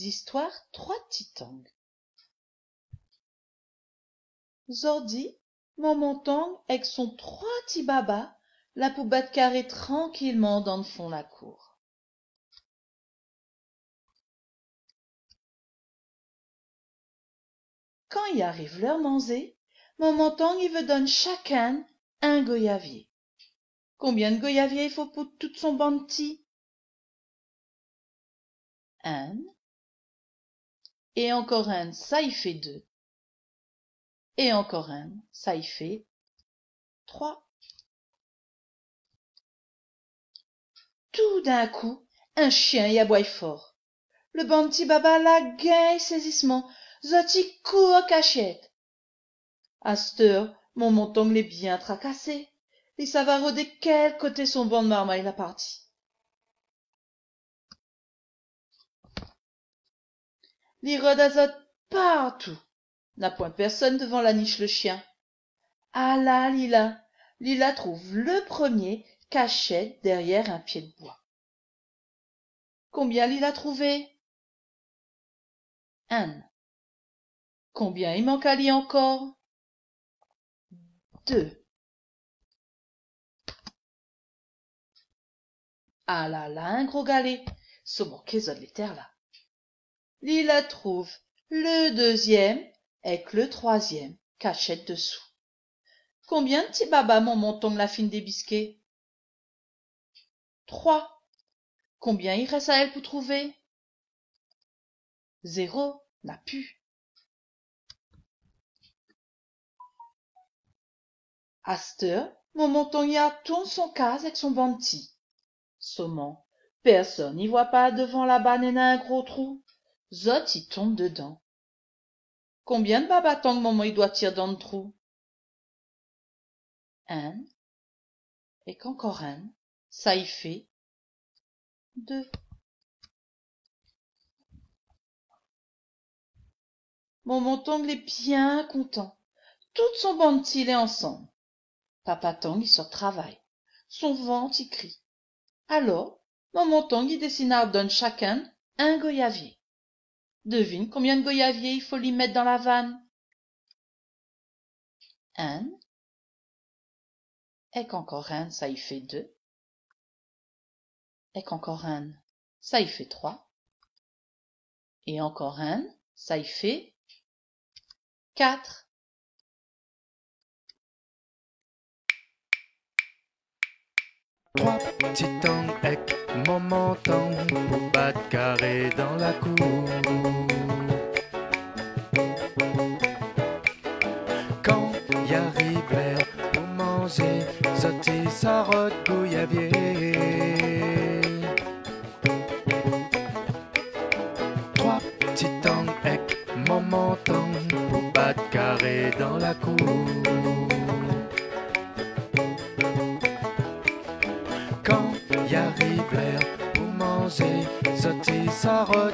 histoires trois titans. Zordi, Momontang, avec son trois petits babas, la poubette carrée tranquillement dans le fond la cour. Quand y arrive l'heure manger, Momontang il veut donner chacun un goyavier. Combien de goyaviers il faut pour tout son banc de petits? Un. Et encore un, ça y fait deux. Et encore un, ça y fait trois. Tout d'un coup, un chien y aboie fort. Le bon petit baba la gagne saisissement, zoti court à cachette. À cette heure, mon montongle est bien tracassé. Il savait de quel côté son banc de marmaille la partie. Il rôde à zot partout. N'a point personne devant la niche le chien. Ah là, Lila trouve le premier cachette derrière un pied de bois. Combien Lila trouvé? Un. Combien il manque à lui encore? Deux. Ah là là, un gros galet. Se manquait de les terres là. Lila trouve le deuxième avec le troisième cachette dessous. Combien de petits babas mon montongle la fine des bisquets? Trois. Combien il reste à elle pour trouver? Zéro, n'a pu. À cette heure, mon montongle y a tourne son case avec son banti. Seulement, personne n'y voit pas devant la banane un gros trou. Zot y tombe dedans. Combien de babatang maman il doit tirer dans le trou? Un. Et qu'encore un. Ça y fait deux. Mon montongle est bien content. Tout son banti est ensemble. Papa Tang y sort travail. Son ventre y crie. Alors, mon montongle y dessina donne chacun un goyavier. Devine combien de goyaviers il faut lui mettre dans la vanne? Un. Et qu'encore un, ça y fait deux. Et qu'encore un, ça y fait trois. Et encore un, ça y fait quatre. Trois petits tangs avec Momontang pour battre carré dans la cour. Quand y arrive l'heure pour manger, Zoti sarote goyavier. Trois petits tangs avec Momontang pour battre carré dans la cour. Quand y arrive l'heure pour manger, Zoti sarote